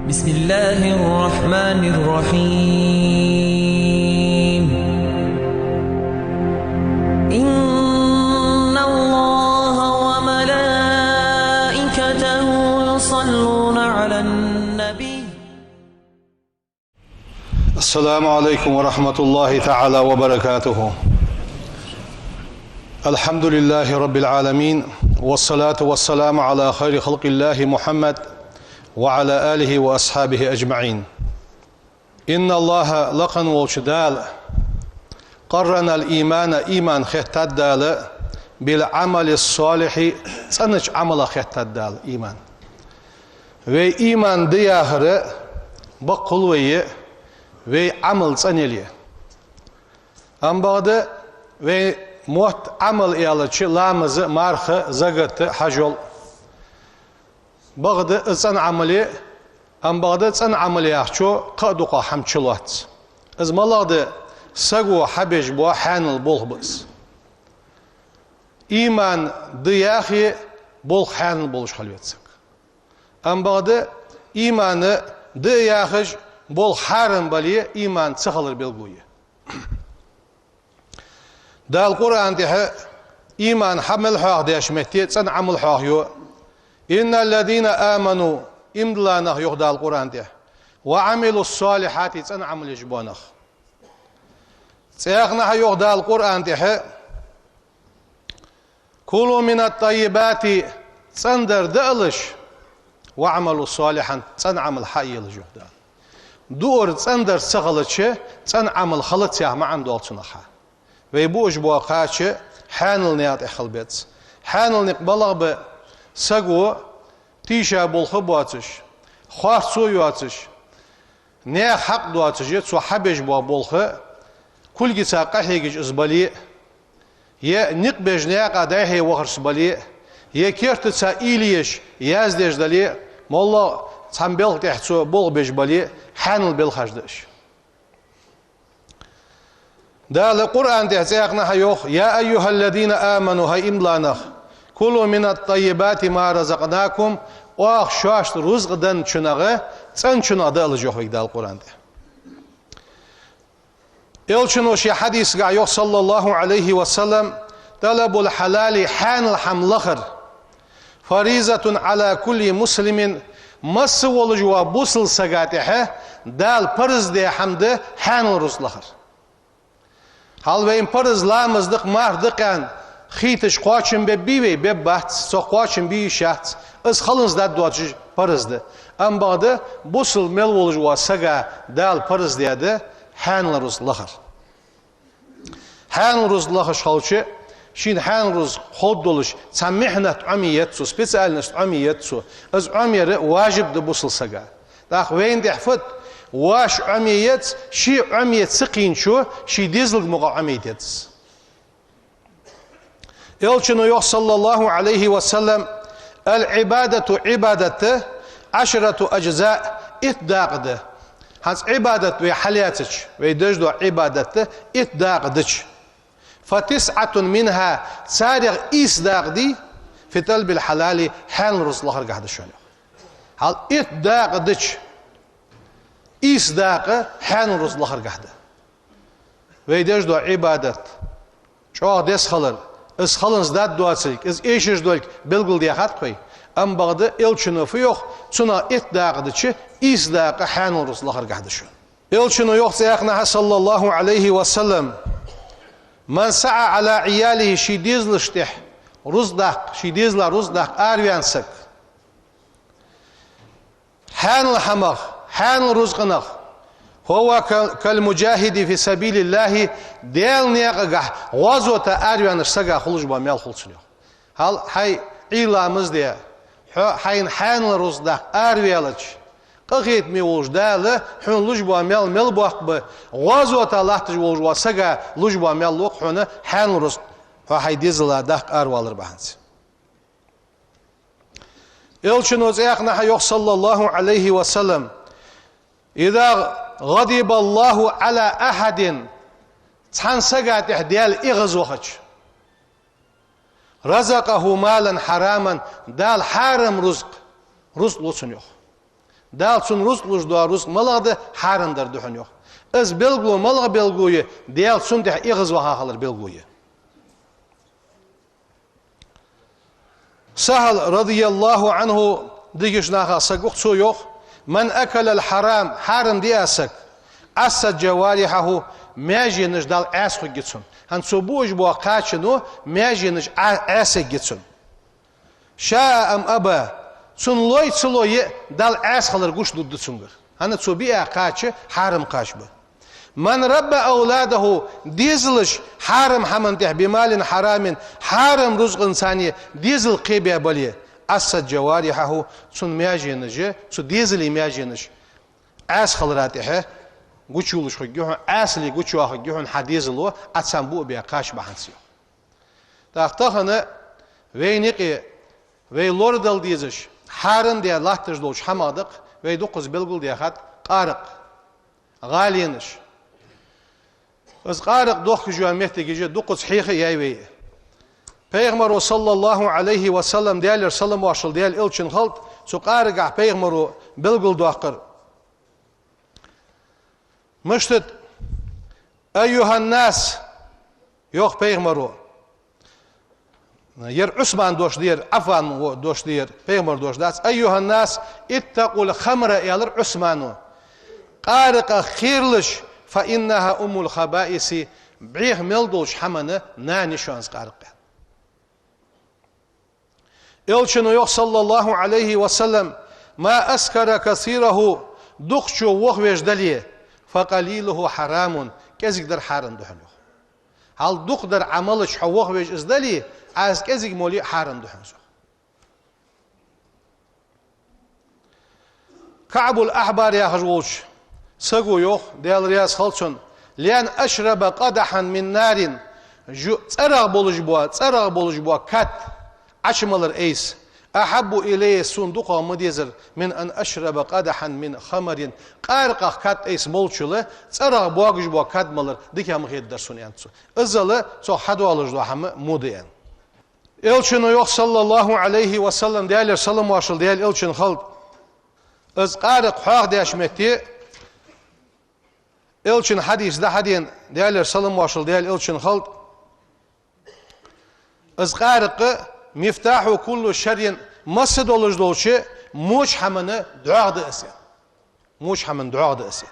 بسم الله الرحمن الرحيم إن الله وملائكته يصلون على النبي. السلام عليكم ورحمة الله تعالى وبركاته. الحمد لله رب العالمين، والصلاة والسلام على خير خلق الله محمد وعلى آله وأصحابه أجمعين. إن الله لقن وشدال قرن الإيمان إيمان خطدال بالعمل الصالح سنج عمل خطدال إيمان ve iman diyahırı bakılıyı ve amel saneli. Ambadı ve muht amel iyalıçı lamızı marhı zagatı hacol. Bağdı ısan ameli ambağdı ısan ameli yaxço qaduqa hamçılat. Izmaladı sagu habej bu hanıl bolbız. İman diyahi bol hanıl boluş halvetsak. Ambağdı imanı diyahıj bol harın bali iman sıxılır bilguyu. Dal Kur'an'da iman hamil haq deşmekti, ısan amel haq yo. İnnellezîne âmenû imdilânah yok dal Kur'an'da. Ve amilus salihati ısan amel icbanah. Tsayaqnah yok dal Kur'an'da. Kulu minat tayyibati ısandır dağılış. Ve amelus salihan ısan amel hayyıl juhda. Dur ısandır sıxılıçı ısan amel xalıt yah ma'an dolçunaha. Ve bu ucbu qaçı hanıl niyat ixilbet. Hanıl niqbalaq bi sagu tişa bolxu buatış. Xar suyu atış. Ne haq duatış su habej bu bolxu. Kulgi sa qahigic izbali. Ye niqbej ne qadahi waqrsbali. Ye kert sa iliyeş yazdejdali. Molla sambel tehsu bol bejbali hanıl bil xajdış. Dal Kur'an'da zeyaqna yok. Ya eyyuhellezine amenu hay imlanah. Kulu minat tayyibati ma razaqnakum. O şaşt rızqdan çınağı sen çınağı alacak dal Kur'an'da. Elçin o şey hadis ga yok sallallahu aleyhi ve sellem talabul halali hanil hamlahır. Farizatun ala kulli muslimin ması olucuva busıl sagatihe dal parız de hamdı hanil rızlahır. Hal ve imparız lamızdık mardıkan xitiş qaçın be bive be baht so qaçın bi şaht az xalınız da duacı parızdı. Am bağdı busıl mel olucuva saga dal parız deyadi hanil rızlahır. Hanil rızlahır şalçı Şin hanruz xoddoluş sam mihnat amiyetsu spesialnost amiyetsu az amiyere vacibdi busıl saga. Daq veyn dehfut واش عميت شي عميت سقين شو شي ديزلق مقا عميت يلشنو يوح صلى الله عليه وسلم العبادة عبادته 10 أجزاء إتداقده هاز عبادة وحلياتك ويدجدو عبادته إتداقدك ف9 منها سارغ إسداقدي في طلب الحلال حال رسول الله قاعد شنو هل إتداقدك İsdaqı hanı rızlahır qahdı. Ve dejdo ibadet. Çoğ des xalır. İz xalınız da duasıyık. İz eşiz dolik bilgil diye xat koy. Am bağdı elçinofu yok. Çuna itdaqıdı ki isdaqı hanı rızlahır qahdı şu. Elçino yok zeyaqnaha sallallahu aleyhi ve sellem. Man sa'a ala iyalihi şidizlıştih. Ruzdaq, şidizla ruzdaq arviyansık. Hanı hamaq. حان رزقنا هو كالمجاهد في سبيل الله ديال نيقه غزوة أريان السجا خلوج بميال خلصليه هل هاي عيلا مزديا حين حان رزق أريالج قخيت ميولج داله حين لوج بميال ميل بوق ب غزوة الله تجولج وسجا لوج بميال لوق حنا حان رزق هاي ديزلا دق أروالر بهانس يلشنوز إخنا حيوخ صلى الله عليه وسلم إذا غضب الله على أحد تنسقات إحديال إغزوخش رزقه مالا حراما دال حارم رزق لوتسن يوخ Dal sun rusluş doğa rus maladı harındır düşün yok. Az belgu malga belguyu dal sun de iğiz vaha kalır belguyu. Sahal radıyallahu anhu digişnaha saguqsu yok. Men akalal haram haram diyasak asa cevarihahu mejiniş dal asxu gitsun. Han sobuj bu qaçını mejiniş asa gitsun. Şa'am aba sun loy sloyi dal asxalar guşlu dutsungur. Han sobiya qaçı haram qaçbı. Men rabba avladahu dizilish haram hamantih bimalin haramin haram ruzq insani dizil qibiya bali asa cevarihahu sun mejiniş su dizili mejiniş asxalaratihe guçuluş gühün asli guçuağı gühün hadizlu atsan bu bir kaç bahansiyo. Taqtaqını veyniqi ve lordal diziş harın diye lahtırjdoç hamadık ve 9 belgul diye hat qarıq galiyiniş. Öz qarıq 9 jüamette gece 9 hiqi yayveyi. Peygamber sallallahu aleyhi ve sellem diyeler salam başıl diyel ilçin halt su qarıq peygamber belgul doqır. Müştet eyyuhan nas yok peygamberu yer Osman doş diyer afan doş diyer peygamber doş das eyyuhan nas ittaqul khamra yalir Osmanu qariqa khirlish fa innaha umul khabaisi bih meldolş hamanı nani şans qariqa elçinu yok sallallahu aleyhi ve sellem ma askara kasirahu duqchu vahvejdali فقليله حرام كذك در حرام دهنو هل دق در عملش حوق ويش ازدلي از كذك مولي حرام دهنو كعب الأحبار يا خجوش سقو يوخ ديال رياس خلصون لأن أشرب قدحا من نار تسرغ بولج بوا كات عشمالر ايس أحب إليه صندوق مديزر من أن أشرب قدحا من خمر قارقة كات إيس مولشله ترى بواجج بوا كات مالر ديكا مخيد درسون يانتسو إزاله تو حدو على هم موديان إلشنو يوخ صلى الله عليه وسلم ديالر سلام واشل ديال إلشن خلد إز قارق حاق دياشمتي إلشن حديث ده حدين ديالر سلام واشل ديال إلشن خلد إز قارق مفتاح كل شر مسد olurdu oluşu muş hamını duadı esi. Muş hamın duadı esi.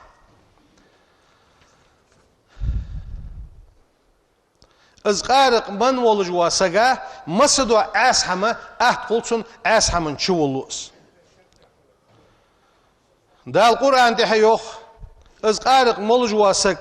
İzqarıq man olucu vasaga masdu ashamı ahd kulsun ashamın çuvolus. Dal Kur'an dihe yok. İzqarıq molucu vasak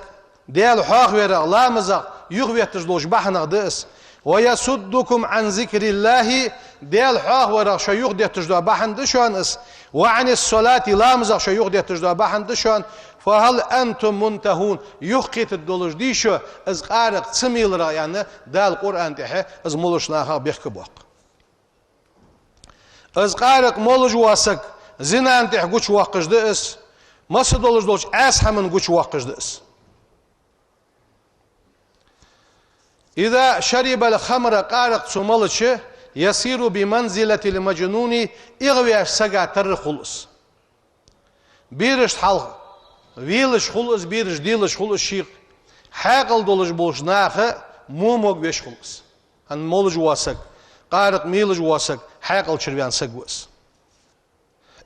del haq vere Allah'ımıza yuhvettiz loş bahnaqdız. ويصدكم عن ذكر الله ديال حاه ورق شيوخ دي تجدوا بحندشان اس وعن الصلاة لامزق شيوخ دي تجدوا بحندشان فهل أنتم منتهون يخيط الدولج دي شو از قارق تسميل را يعني دال قرآن تحي از مولشناها بيخك بوق از قارق مولج واسق زنان تح قوش واقش دئس مصد دولج دولج اس همن قوش واقش دئس إذا شرب الخمر قارق سمالش يصير بمنزلة المجنون إغويش سقا ترخلص بيرش حلق ويلش خلص بيرش ديلش خلص شيق حاقل دولش بولش ناخه موموغ بيش خلص هن مولج واسق قارق ميلج واسق حاقل شربيان سقوس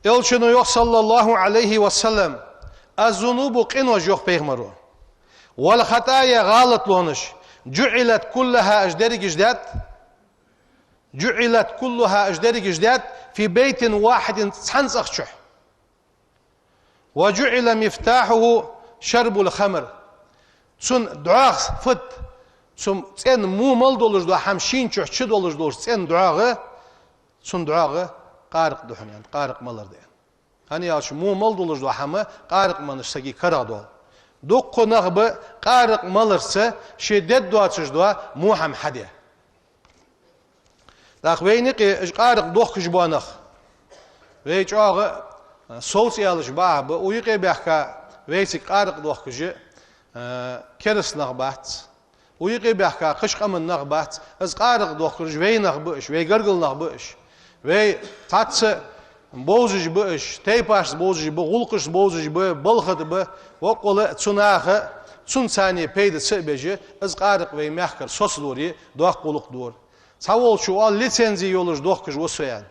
إلشنو يوخ صلى الله عليه وسلم الذنوب قنوش يوخ بيغمرو والخطايا غالط لونش جعلت كلها أجدار جداد في بيت واحد تنسخ شح وجعل مفتاحه شرب الخمر سن دعاء فت سن تن مو مال دولج دو همشين شح شد دولج دولج تن دعاء سن دعاء قارق دهن يعني قارق مالر ده hani ya şu mu mal dolur do hamı qarıq manışsagi karado do qonaqbı qarıq malırsa şiddet doaçız do mu ham hadi daqveyni ki qarıq doqış banaq ve çoğu sosyalış bağ bu uyqe baxka veysi qarıq doqışı keres naqbat uyqe baxka qışqamın naqbat az qarıq doqış ve naqbış ve gargıl naqbış ve tatsı بوزج بش تيباش بوزج بغلقش بوزج ببلخد ب وقول تناخ تون ثانية بيد سبجة از قارق وي محكر سوسلوري دوخ قولق دور سوال شو ليتنزي يولج دوخش وسويان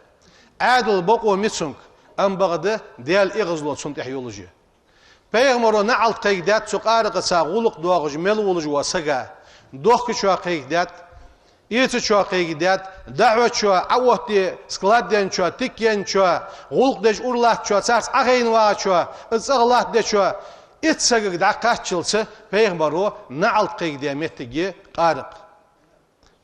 عادل بقو ميتسونك ام بغده ديال اغزلو تسنتح يولجي بيغمرو نعل قيدات سقارق ساغولق دوغج ملولج وسغا دوخ شو قيدات يت شو قيدات دعوة شو عوتي سكلادين شو تكين شو غولق دج اورلات شو سارس اغين وا شو ازغلات دج شو اتسغ داقاتشلس بيغمرو نعل قيدامتگي قارق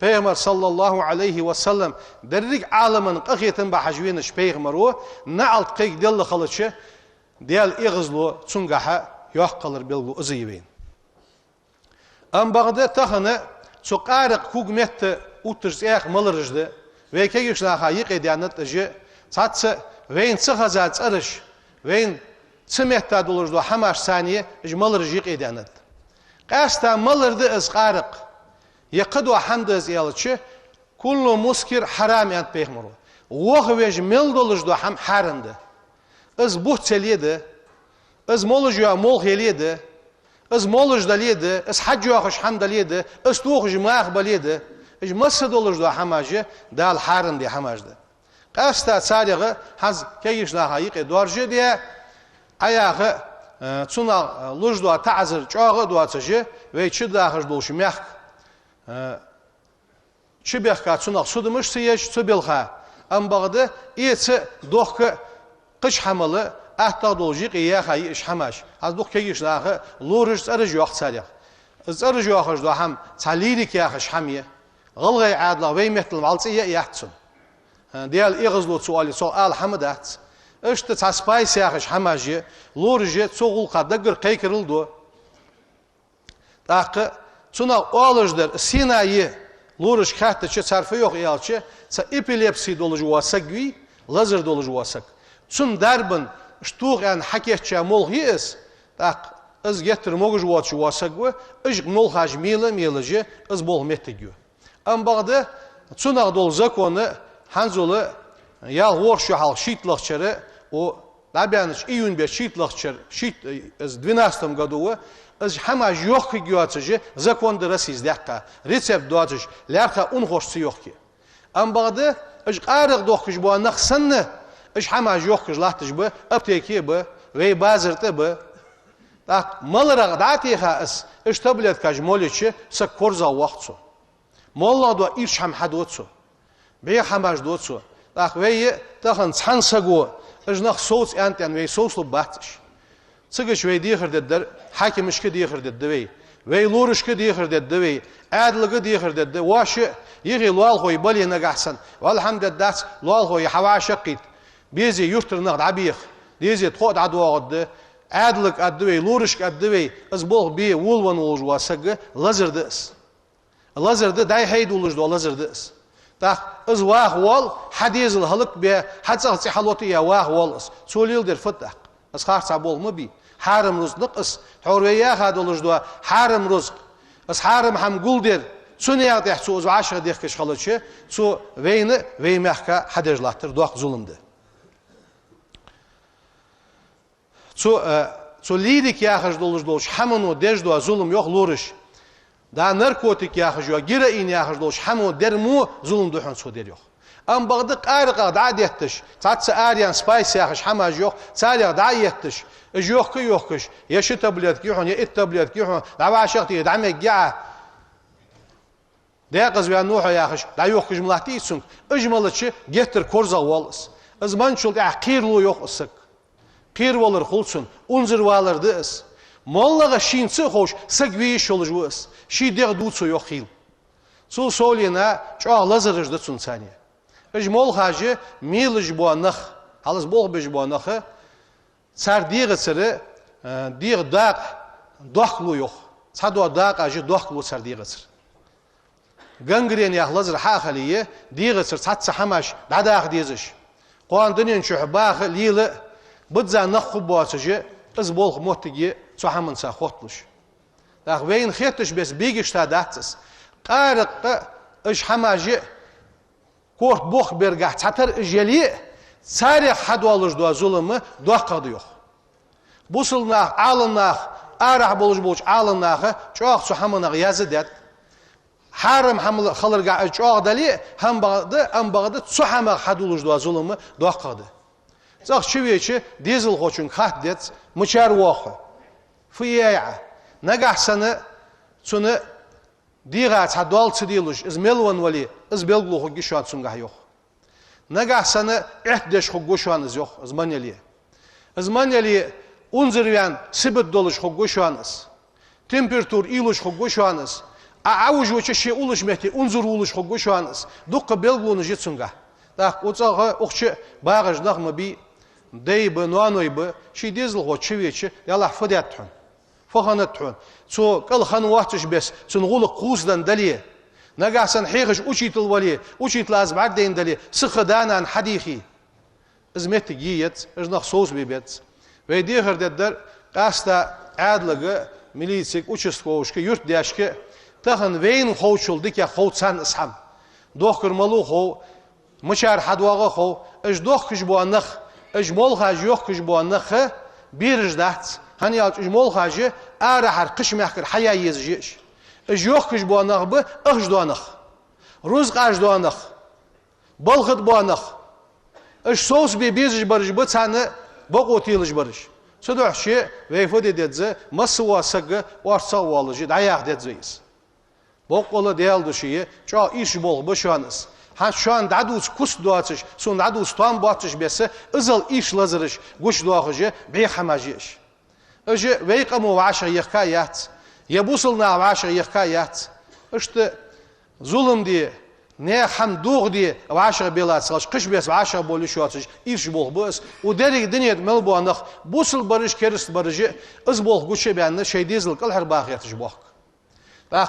Peygamber sallallahu aleyhi ve sellem derrik alamanın qıqetin bahajvinish peygamberu na'alt qeyk delli qalıçı del iğizlu tsungaha yoq qalır belgu uziyin. Am bagda taxını suqarıq hükümetті utırz eq malırıjdı ve kegişlaha yiq ediyanatjı satsı veyn sıxazat arış veyn sımetta dolurdu hamaş saniye malırıj yiq ediyanat. Qasta malırdı ızqarıq يقدوا حمد زيالتشي كل مسكر حرام أنت بيخمرو وخويج مل دولج دو حم حرام ده از بوت سليده از مولج يا مول خليده از مولج دليده از حج ياخش حم دليده از توخج ماخ بليده اج مس دولج دو حماجه دال حرام دي حماجده قاستا ساريغه حز كيش لا حقيق دورجه دي اياغه تسنا لوج دو تعزر چاغه دو تجه و چي داخج دوش مخ Çibekka çunak sudumuş siyeş çubelha. Am bağda iyisi dohka qış hamalı ahta doljiq iya xay iş hamaş. Az dohka yişlağı lurish sarıj yoq sarıq. Sarıj yoqış da ham salirik yaxış hamiye. Gılgay adla ve metl malsı iya yahtsun. Diyal iğizlu suali sual hamadat. İşte taspay yaxış hamajı lurije çoğul qadagır qaykırıldı. Taqı Çunak olujdur Sinayı lurish katta çı sarfı yok yalçı sa epilepsi doluju wasagwi lazer doluju wasak. Çun darbın ştuq an haketçe molhis tak az getir moguj watchu wasagwi ij nol hajmile milije az bol metegü. Am bagda çunak dol zakonu hanzolu ya worşu hal şitliqçere o labyanış iyun be şitliqçer şit az 12 году از همه جوخ گیاتجه زکون درسیز دقیقه ریسپ دواتش لرخه اون خوشی یوخی ام بعده اج قارق دوخش با نخسنه اج همه جوخش لاتش به ابتیکی به وی بازرته به tak malıraq dati xas اج تبلت کاج مولچه سکورزا وقتسو مولا دو ایش هم حدوتسو بی هماش دوتسو tak وی تخن سانسگو اج نخ صوت انتن وی صوتو باتش Sıgış ve diyir dediler, hakim işki diyir dedi ve lur işki diyir dedi ve adlığı diyir dedi. Vaşı yığı lual koy balina gahsan. Velhamdülillah lual koy hava şakit. Bizi yurtırnaq dabiyik. Dizi tqod adwağdı. Adlık addı ve lur işki addı ve az bol bi ulvan oluj vasagı lazırdız. Lazırdı day hayd olujdu lazırdız. Ta az vah wal hadizil halık be hatsaq haloti ya vah wal. Solildir fıtaq. Az xarsa bol mu bi حارم روز نقص حوريا هذا الجدوى حارم رزق بس حارم هم قولدر سنيا تحسو از عشرة ديخكش خلصه سو وين محكا حدجلاتر دوق ظلم ده سو ليدك يا خش دولش همونو دجدوى ظلم يخ لورش دا نركوتيك يا خش جيرين يا خش دولش همو درمو ظلم دحن سو در يخ ام بغدق قارقه دعيتش تاتس اريان سبايس يا خش حماج يخ سالي دعيتش جوخ يوخش يا شي تابلت كيحون يا التابلت كيحون دعوا عشقتي دعمك جاع داقز بيان نوح يا خش دا يوخش ملاتي سونك اجملتشي جتر كورزا والس از منشول قير لو يوخسك قير ولر خلصن انزر والر دس مولغا شينسي خوش سگوي شولجوس شي دغ دوتسو يوخيل سو سولينا چا لازرج دتسون ثانيه اجمول حاجه ميلج بوانخ حالس بول بج بوانخ Sar diğesiri diğ dağ doqlu yok. Sado dağ acı doqlu sar diğesir. Gangren yaxlazır haxaliye diğesir satsa hamaş dadaq diziş. Qoandının şuhbaq lili budza naqu boçıcı iz bolq motigi sohamın sa xotluş. Dağ veyn xetiş bes bigişta datsız. Qarıq iş hamajı kort boq bergah çatar jeli Sarih had olur da zulümü doqadı yox. Bu sılnaq, alınaq, arah boluş alınaqı çok su hamınaq yazı det. Haram hamlı xalırga çok dali ham bağdı su hamaq had olur da zulümü doqadı. Zaq çiveçi dizel xoçun xat det, mıçar voxu. Fiyaya. Nagahsanı sunu diğat hadalçı diluş, izmelvan vali, izbelgluğu gişan sungah yox. Nagahsanı ihdeş xo goşanız yox, izmaneli. İzmaneli unziryan sibit doluş xo goşanız. Temperatur iluş xo goşanız. Avuj voçe şey uluş mehti unzur uluş xo goşanız. Dukka belgluğunu jitsungah. Tak oçağı oxçı bağıjdaq mı bi deybi nuanoybi şey dizil xo çiveçi yalah fıdattun. Fahanatun. So kal khan waqtish bes sun guluq qusdan dali. Nagahsan hiqish uchitil wali, uchitil azbad dein dali. Sıkhdanan hadihi. İzmeti giyet, iznaq soz bibet. Ve diğer dediler qasta adlığı milisik uçistkovuşki yurt diyashki tahan veyn xovchuldik ya xovtsan isham. Doqirmalu xov mıçar hadwağı xov ish doqish bu anaq ish mol haj yoqish bu anaq birjdat. Hani ya mol hacı arahar kış mehkir haya yezjiş. Yok kış bu anaq bu ıhjduanaq. Ruzq ajduanaq. Balğıt bu anaq. Sos bir bezj barış bu tane boqotilj barış. Suduhşi veyfod ededze maswa sagı orsa walıcı dayak dedzeyiz. Boqola deyaldı şeyi çok iş bol bu şu anız. Ha şu an dadus kus duatış, son dadus tam batış bese ızıl iş lazırış, guş duaqıcı bi hamajiş. Öje veyqamu vaşa yhkayat. Yabusulna vaşa yhkayat. İşte zulüm diye ne hamduq diye vaşa belat salış qış bes vaşa boluşu atış iş bol bus. O derik diniyet mel bu anaq busul barış kerist barıcı iz bol guçe beyanı şey dizil qal her baqiyatış boq. Baq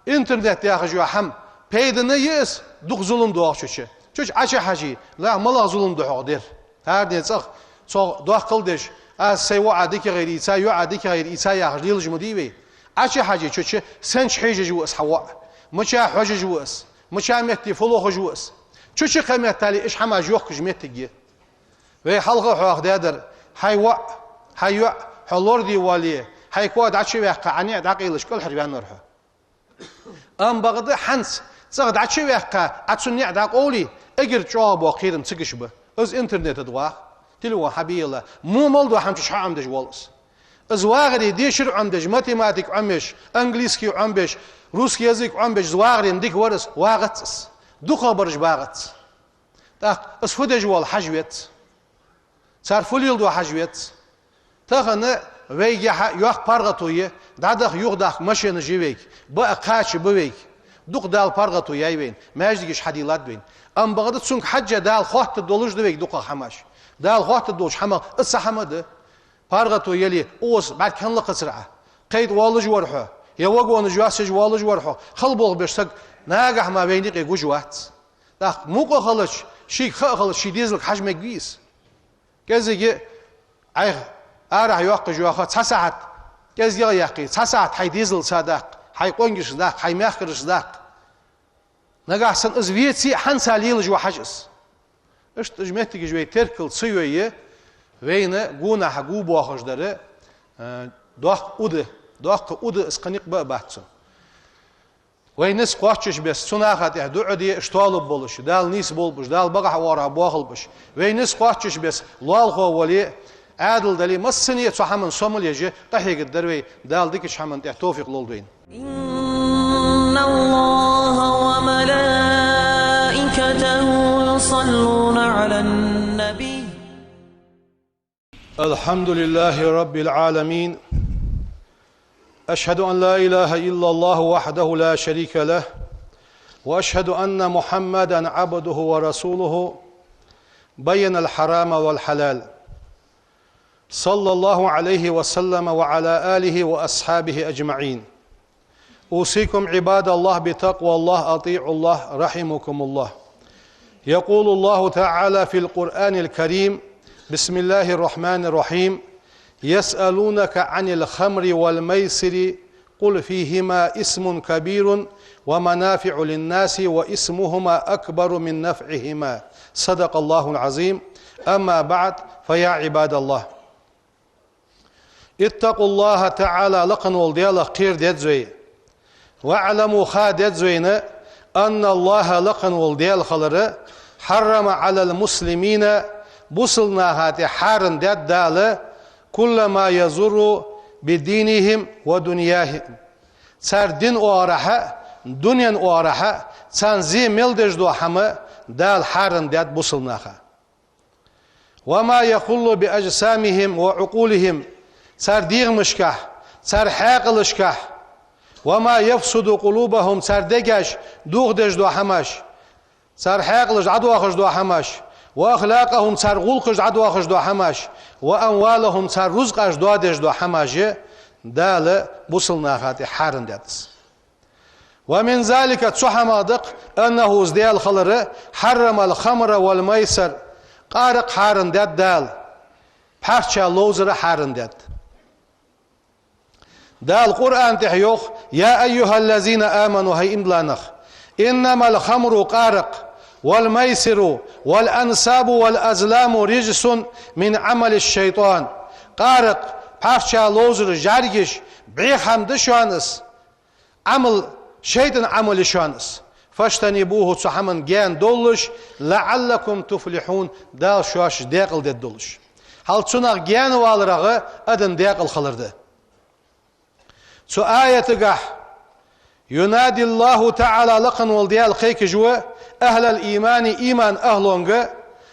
internet yaxıcı ham peydini yes duq zulüm doğaq çöçe. Çöç aça haji la mala zulüm doğaq der. Her deyəcək çox doğaq qıl deş. سيوعدك غير إيسا يوعدك غير إيسا يغريل جمديبي أشي حاجة شو سنش حاجة جوس حواء مشا حاجة جوس مشا متي فلوخ جوس شو قيمة تالي إيش حما جوك جمتي وي حلقة حواق دادر حيوع حلور دي والي حيكواد عشي ويحقا عني داقيلش كل حربان نرحو أم بغض حنس صغد عشي ويحقا عتسني داق أولي أجر جواب وقيرم تسقش به أز إنترنت دواق تلو حبيله مو مولدو حمش عمدج والس زواغري ديشر عمدج ماتيماتيك عمش انجليزكي عمبش روسكي يزيك عمبش زواغري نديك ورس واغتس دوخا برج باغت تا اسفدج وال حجوت صار فوليل دو حجوت تاخنا ويجي يوخ بارغتوي دادخ يوخدخ ماشين جيويك با قاش بويك دوق دال بارغتو يايبين ماجديش حديلات بين ام بغدت سونك حجه دال خوت دولج دويك دوقا حماش دال خوات الدوش حما الصحمد بارغتو يلي اوس بعد كان لقصرعه قيد والج ورحه يوغون جواسج والج ورحه خلبول بشتق ناقح ما بينك جوجوات دا موقو خلش شي خلش شي ديزلك حجم جيس كزيجي اي ارح يوق جواخه 9 ساعات كزيجي يقي 9 ساعات حي ديزل صادق حي قونجش صادق حي ماخر صادق ناقحسن ازويتي حنسا ليل جو حجس İşte cümleteki jüvey terkil sıyöyü veyne guna hagu boğaçları doğak udu ıskanık bahtın. Veynis qoçış bes sunahat ya du'di iştalıp boluş dal nis bolbuş dal bağa wara boğulbuş veynis qoçış bes lal xovali adil dali masni sahaman somulyeci tahig dervey dal dik şaman tevfik lolduyn. İnnallaha ve melaiketehu يصلون على النبي الحمد لله رب العالمين أشهد أن لا إله إلا الله وحده لا شريك له وأشهد أن محمدا عبده ورسوله بين الحرام والحلال صلى الله عليه وسلم وعلى آله وأصحابه أجمعين أوصيكم عباد الله بتقوى الله أطيعوا الله رحمكم الله يقول الله تعالى في القرآن الكريم بسم الله الرحمن الرحيم يسألونك عن الخمر والميسر قل فيهما اسم كبير ومنافع للناس واسمهما أكبر من نفعهما صدق الله العظيم. أما بعد فيا عباد الله اتقوا الله تعالى لقن والديال قير ديدزوي واعلموا خاديدزوين أن الله لقن والديال خلر حرم على المسلمين بوصلنا هاتي حارن ديد دال كل ما يزر بدينهم ودنياهم صار دين أوارحة دنيا أوارحة تنزي ملدج دو حما دال حارن ديد بوصلناها وما يخل بأجسامهم وعقولهم صار ديغمشكه صار حاقلشكه وما يفسد قلوبهم صار دجاش دوغدج دو حماش صار حاقلش عدواخش دو حماش وأخلاقهم صار غلقش عدواخش دو حماش وأموالهم صار رزقش دو دج دو حماش دال بوصلنا هاتي حارن ديتس. ومن ذلك تسحمادق أنه ازديال خلر حرم الخمر والميسر قارق حارن ديت دال بحرشا لوزر حارن ديت دال القرآن تحيوخ يا أيها الذين آمنوا هي إملانخ إنما الخمر قارق والميسر والأنساب والأزلام رجس من عمل الشيطان قارق بحرشا لوزر جارجش بعيخ حمد شانس عمل شيطان عمل شانس فاشتنبوه تسحمن جان دولش لعلكم تفلحون دال شواش داقل ديت دولش هل تسنغ جان والرغة أدن داقل خلرده سو آية ينادي الله تعالى لقن والديال خيك جوا أهل الإيمان إيمان أهلونغ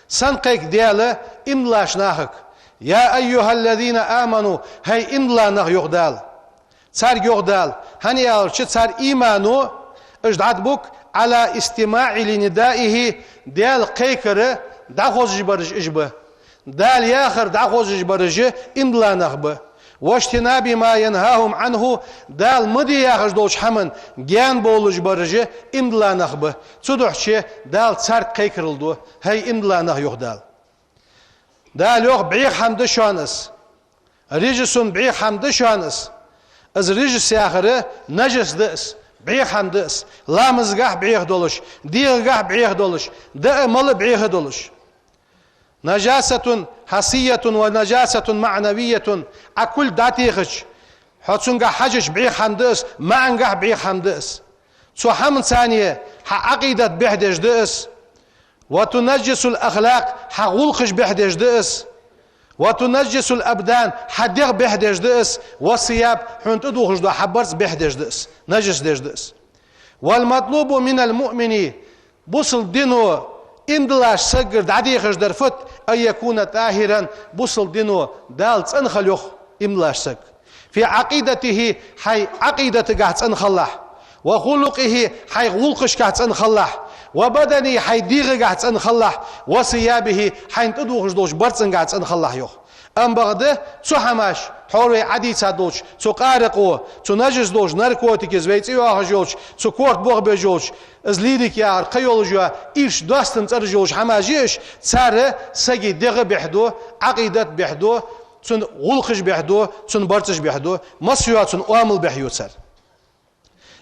سنقيك ديال إملاش ناخك يا أيها الذين آمنوا هاي إملا نخ يغدال صار يغدال هني أولش صار إيمانو اجدعت بك على استماع لندائه ديال قيكر دعوز جبرج إجبه دال ياخر دعوز جبرج إملا نخبه واجتناب ما ينهاهم عنه دال مدي ياخر دولش حمن جان بولج برج إملا نخبه صدوحش دال صار قيكرلدو هاي إملا نخ يغدال دال يوغ بعيق حمد شانس رجسون بعيق حمد شانس از رجس ياخر نجس دس بعيق حمدس لامزقح بعيق دولش ديغقح بعيق دولش دا مل بعيق دولش نجاسة حسية ونجاسة معنوية أكل داتيخش حتسونقا حجش بعيق حمدس ما انقح بعيق حمدس سو حمن ثانية عقيدة بحدش دس وتنجس الأخلاق حغولخش بحدش دس وتنجس الأبدان حديق بحدش دس والثياب حنت ادوخش دو حبرز بحدش دس نجس دش دس والمطلوب من المؤمن بوصل دينو إندلاش سجر دعديخش درفت أن يكون طاهرا بوصل دينو دال تنخلوخ إملاش سج في عقيدته حي عقيدة قاعد تنخلح وخلقه حي غلقش قاعد تنخلح وبدني حي ديغ قاعد تنخلح وثيابه حي تدوخش دوش برتن قاعد تنخلح يوخ أم بغده سو حماش حوروي عدي تادوش سو قارقو سو نجس دوش ناركوتيك زويت ايوه جوش سو كورت بوغ بجوش از ليديك يار قيولجوا ايش دوستن ترجوش حماجيش ساره سجي دغ بحدو عقيدة بحدو سن غلقش بحدو سن برتش بحدو مسيوات سن اوامل بحيو سر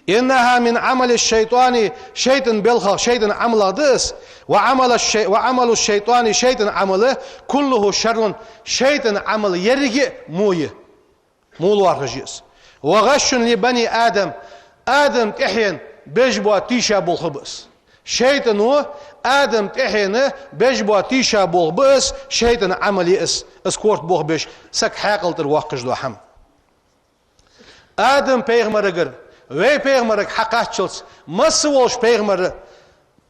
إنها من عمل الشيطان شيطان بلخ شيطان عمل دس وعمل الشيطان شيطان عمله كله شر شيطان عمل يرجع مويه مول وارجيس وغش لبني آدم تحين بجبوا تيشا بالخبز شيطان هو آدم تحين بجبوا تيشا بالخبز شيطان عمل يس اسكورت بوخ بش سك حاقل تروقش دو حم آدم بيغمرجر وي بيغمرك حقاتشلس مسولش بيغمر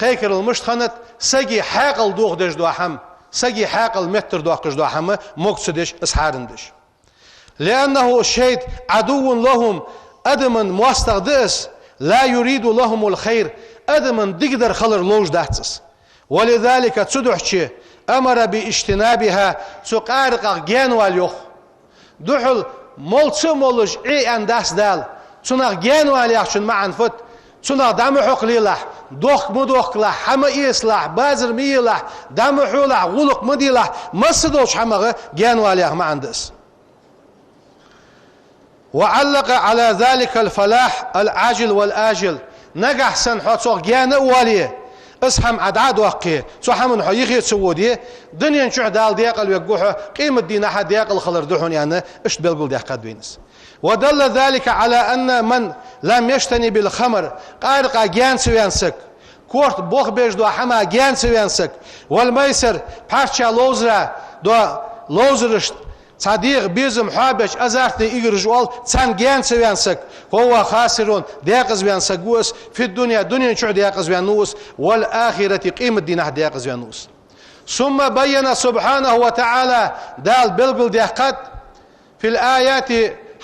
قيكر المشتخنت سجي حاقل دوغ دش دو حم سجي حاقل متر دوقش دو حم مقصدش اسحارندش لأنه الشيط عدو لهم أدمن مواستغدس لا يريد لهم الخير أدمن دقدر خلر لوج داتس ولذلك تدحشي أمر باجتنابها سقارق جان واليوخ دحل مولتسو مولج اي انداس دال تناغ جان واليخشن معن فت تناغ دام حقليلح دوخ مدوخلح حما إيسلح بازر ميلح دام حولح غلق مديلح مصدوش حمغ جان واليخ معن دس وعلق على ذلك الفلاح العاجل والآجل نجح سن حصوق جانا والي اسهم عداد وقيه سحمن حيخي سعودي دنيا شو دال ديقل ويقوح قيمة دين أحد ديقل خلر دحون يعني إيش بيقول ديق بينس ودل ذلك على أن من لم يشتني بالخمر قارق جان سوينسك كورت بوخ بيج دو حما جان سوينسك والميسر بارشا لوزرا دو لوزرشت صديق بيزم حابش أزارتني إيجرجوال تان جان سوينسك هو خاسرون ديقز بينسقوس في الدنيا دنيا شو ديقز بينوس والآخرة قيمة دينه ديقز بينوس ثم بين سبحانه وتعالى دال بلبل ديقات في الآيات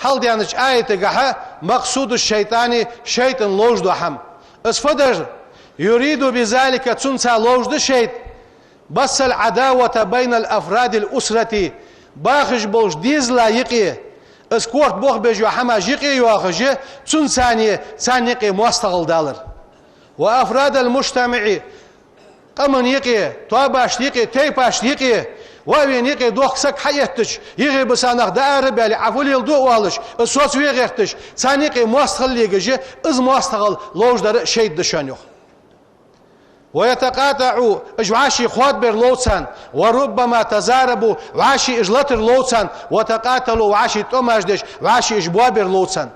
حال ديانش آية قحا مقصود الشيطاني شيطان لوج دو حم اسفدر يريد بذلك تنسى لوج دو شيط بس العداوة بين الأفراد الأسرة باخش بوش ديزلا يقي اسكورت بوخ بيجو حما جيقي يواخجي تون ثانية مستغل دالر وأفراد المجتمع قمن يقي تواباش يقي تيباش يقي وين يقي دوخ سك حياتش يغي بسانخ دائر بالي عفولي الدو والش الصوت ويغيرتش ثانية مستغل ليجي از مستغل لوج دار شيد دشانيوخ ويتقاطع اجواشي خوات بير لوتسان وربما تزاربوا وعاشي اجلتر لوتسان وتقاتلوا وعاشي توماجدش وعاشي اجبوا بير لوتسان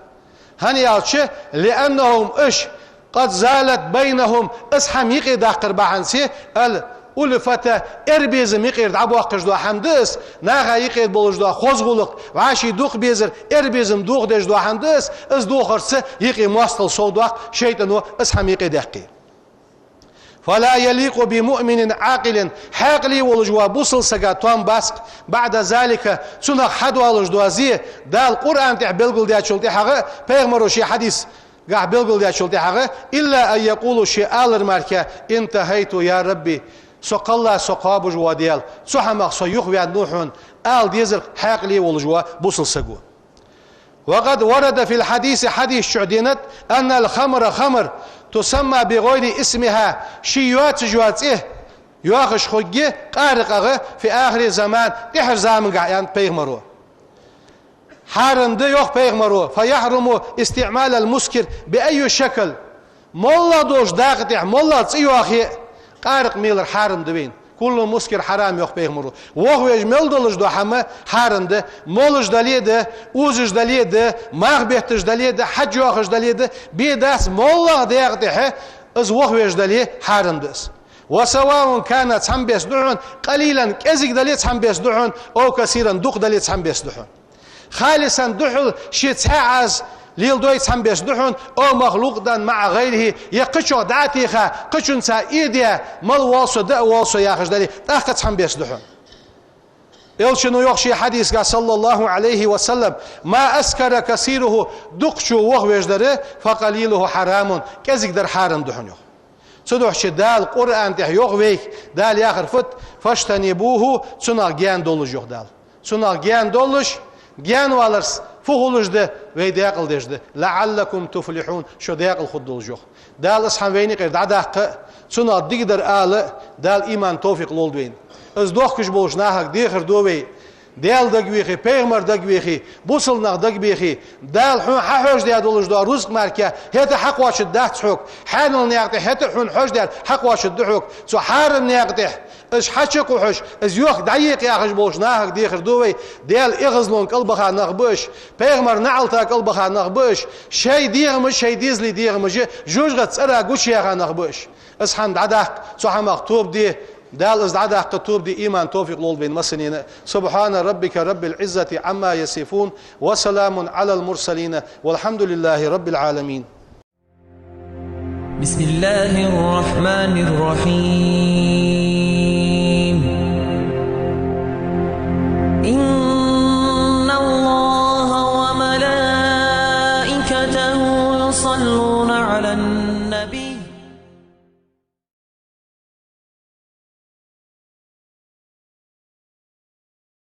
هني يالشي لانهم اش قد زالت بينهم اسحم يقي داقر بحنسي الألفة اربيزم يقي دعبو اقش دو حمدس ناغا يقي بولج دو خوزغولق وعاشي دوق بيزر اربيزم دوق دش دو حمدس از دوخرس يقي موستل صودوق شيطانو اسحم يقي داقي فلا يليق بمؤمن عاقل حاقلي ولجوا بوصل سقاتوان باسق بعد ذلك سنة حدوا لجدوازيه دا القرآن تاع بلغل ديا شلتي حاجة بيغمروا شي حديث قاع بلغل ديا شلتي حاجة إلا أن يقولوا شي آلر ماركا انتهيت يا ربي سق الله سقاب جوا ديال سحمق سيوخ بيان نوحون آل ديزر حاقلي ولجوا بوصل سقو وقد ورد في الحديث حديث شعدينت أن الخمر خمر تسمى بغير اسمها شيوات جوات يواخش خوجي قارقه في آخر زمان تحر زامن قاعد بيغمرو حارم ده يوخ بيغمرو فيحرم استعمال المسكر بأي شكل مولا دوش داقتح مولا تسيواخي قارق ميلر حارم دوين كل مسكر حرام يوخ بيغمرو وهو يجمل دولج دو حما حارم ده مولج دليده اوزج دليده مغبهتج دليده حج يوخج دليده بيداس مولا داقتح از وهو يجدلي حارم دس وسواء كانت سم بيسدحون قليلا كزيك دليت سم بيسدحون او كثيرا دوق دليت سم بيسدحون خالصا دحل شي تعز ليل دويت سم بيسدحون او مخلوق مع غيره يقشو دعتيخا قشن سايديا مال واصو دا واصو ياخش دلي تاخت سم بيسدحون يلشنو يخشي حديث قال صلى الله عليه وسلم ما اسكر كثيره دقشو وهو يجدره فقليله حرام كزيك در حارم دحون يخ صدوح شدال قرآن تح يوغ ويك دال ياخر فت فاشتنبوه صنع جيان دولش يوغ دال صنع جيان دولش جيان والرس فغولش ده ويداقل ديش ده لعلكم تفلحون شو داقل خد دولش يوغ دال اصحان ويني قير دعداق صنع ديقدر آل دال إيمان توفيق لول دوين از دوخ كش بولش ناهق ديخر دووي دال دقويخي پیغمبر دقويخي بوصل ناق دقويخي دال حون حوش ديال دولش دو رزق ماركا هيتا حق واشد ده تحوك حانل نياقتح هيتا حون حوش ديال حق واشد دحوك سو حارم نياقتح اش حشق وحش از يوخ دعيق ياخش بولش ناهق ديخر دووي ديال اغزلون قلبخا نغبش پیغمبر نعلتا قلبخا نغبش شي ديغمش شي ديزلي ديغمش جوجغت سرا قوش ياخا نغبش اسحان دعداق سو حماق توب دي دال ازدعدا قطوب دي إيمان توفيق لول بين مسنين سبحان ربك رب العزة عما يصفون وسلام على المرسلين والحمد لله رب العالمين. بسم الله الرحمن الرحيم. إن الله وملائكته يصلون على النبي